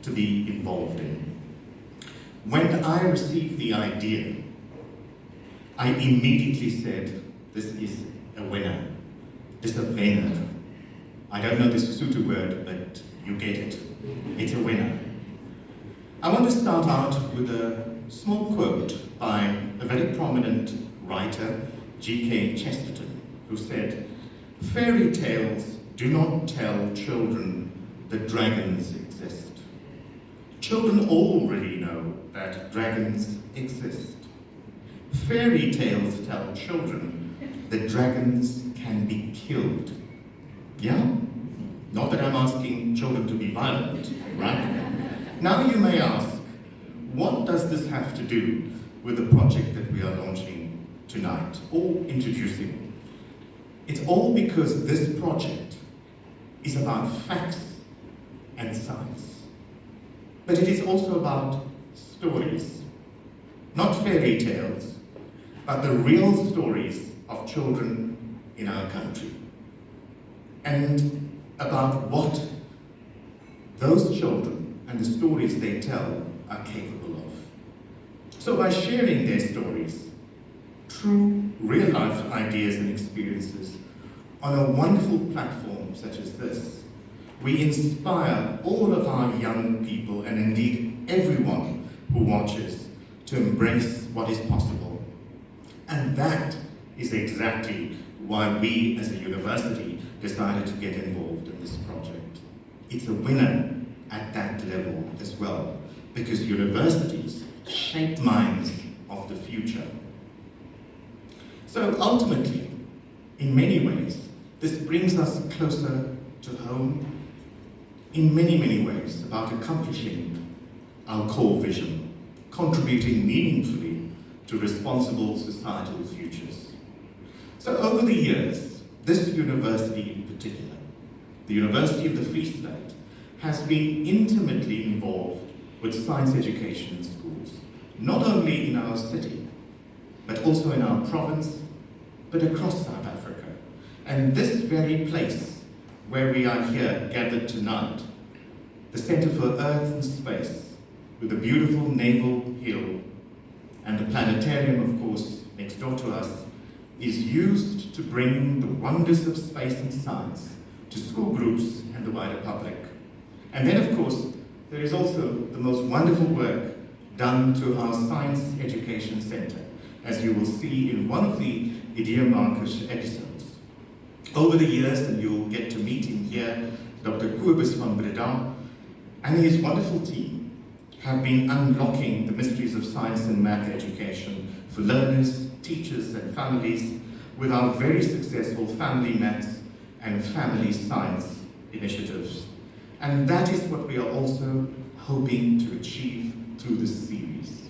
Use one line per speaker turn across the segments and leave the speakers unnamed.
to be involved in. When I received the idea, I immediately said, this is a winner. This is a winner. I don't know this Sotho word, but you get it. It's a winner. I want to start out with a small quote by a very prominent writer, G.K. Chesterton, who said, "Fairy tales do not tell children that dragons exist. Children already know that dragons exist. Fairy tales tell children that dragons can be killed." Yeah? Not that I'm asking children to be violent, right? Now you may ask, what does this have to do with the project that we are launching tonight, or introducing? It's all because this project is about facts and science. But it is also about stories. Not fairy tales, but the real stories of children in our country. And about what those children and the stories they tell are capable of. So by sharing their stories, true real-life ideas and experiences on a wonderful platform such as this, we inspire all of our young people, and indeed everyone who watches, to embrace what is possible. And that is exactly why we as a university decided to get involved in this project. It's a winner at that level as well, because universities shape minds of the future. So ultimately, in many ways, this brings us closer to home in many, many ways about accomplishing our core vision, contributing meaningfully to responsible societal futures. So over the years, this university in particular, the University of the Free State, has been intimately involved with science education in schools, not only in our city, but also in our province, but across South Africa. And this very place where we are here gathered tonight, the Centre for Earth and Space, with the beautiful Naval Hill and the planetarium, of course, next door to us, is used to bring the wonders of space and science to school groups and the wider public. And then, of course, there is also the most wonderful work done to our Science Education Centre, as you will see in one of the Ideemakers episodes. Over the years, and you'll get to meet him here, Dr. Kobus van Breda and his wonderful team have been unlocking the mysteries of science and math education for learners, teachers and families with our very successful Family Maths and Family Science initiatives. And that is what we are also hoping to achieve through this series.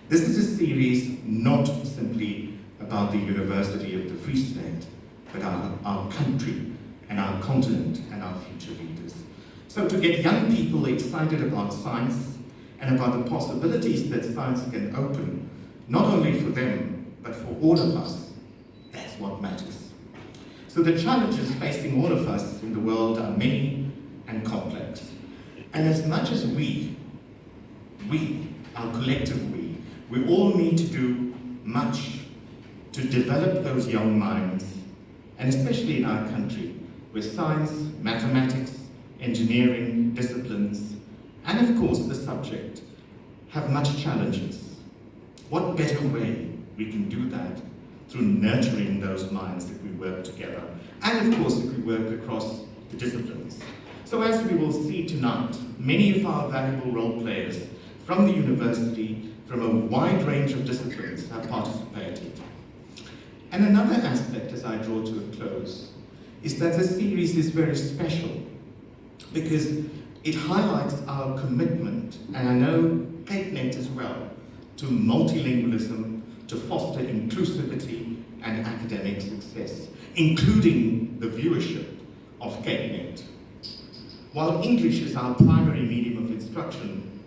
This is a series not simply about the University of the Free State, but our country and our continent and our future leaders. So to get young people excited about science and about the possibilities that science can open, not only for them, but for all of us, that's what matters. So the challenges facing all of us in the world are many and complex. And as much as we, our collective we all need to do much to develop those young minds, and especially in our country, where science, mathematics, engineering, disciplines, and of course the subject have much challenges. What better way we can do that through nurturing those minds if we work together, and of course if we work across the disciplines. So as we will see tonight, many of our valuable role players from the university, from a wide range of disciplines, have participated. And another aspect, as I draw to a close, is that this series is very special because it highlights our commitment, and I know CapeNet as well, to multilingualism, to foster inclusivity and academic success, including the viewership of CapeNet. While English is our primary medium of instruction,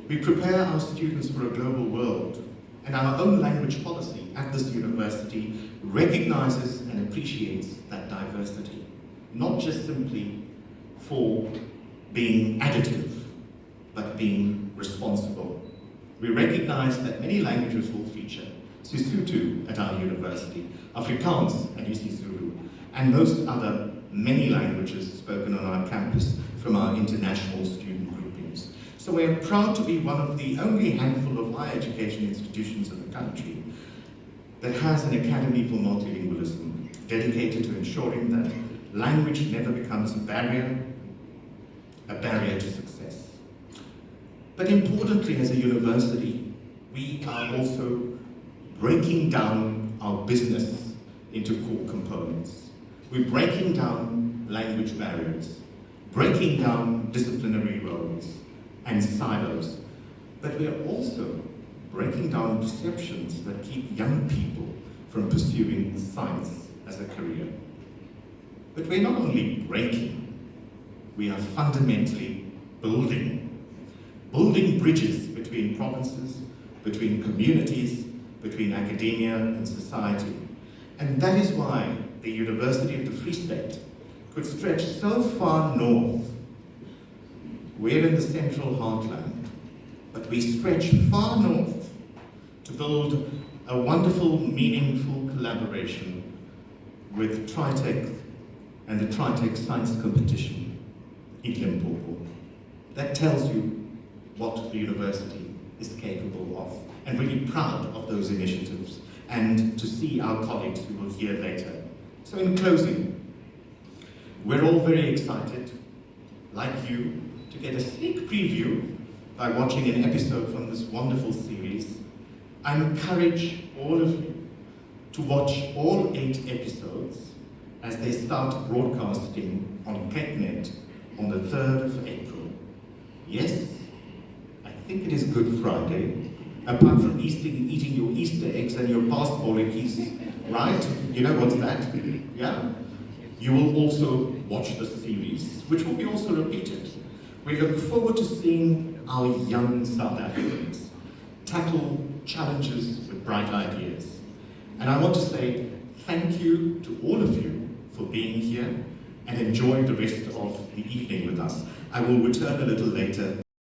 we prepare our students for a global world, and our own language policy at this university recognizes and appreciates that diversity, not just simply for being additive, being responsible. We recognize that many languages will feature. Sesotho at our university, Afrikaans at isiZulu, and most other many languages spoken on our campus from our international student groupings. So we are proud to be one of the only handful of higher education institutions in the country that has an Academy for Multilingualism dedicated to ensuring that language never becomes a barrier to success. But importantly, as a university, we are also breaking down our business into core components. We're breaking down language barriers, breaking down disciplinary roles and silos, but we are also breaking down perceptions that keep young people from pursuing science as a career. But we're not only breaking, we are fundamentally building bridges between provinces, between communities, between academia and society. And that is why the University of the Free State could stretch so far north. We're in the central heartland, but we stretch far north to build a wonderful, meaningful collaboration with TriTech and the TriTech Science Competition in Limpopo. That tells you what the university is capable of, and really proud of those initiatives, and to see our colleagues who will hear later. So in closing, we're all very excited, like you, to get a sneak preview by watching an episode from this wonderful series. I encourage all of you to watch all 8 episodes as they start broadcasting on CapeNet on the 3rd of April. Yes, I think it is Good Friday. Apart from eating your Easter eggs and your passportjies, right? You know what's that? Yeah? You will also watch the series, which will be also repeated. We look forward to seeing our young South Africans tackle challenges with bright ideas. And I want to say thank you to all of you for being here and enjoy the rest of the evening with us. I will return a little later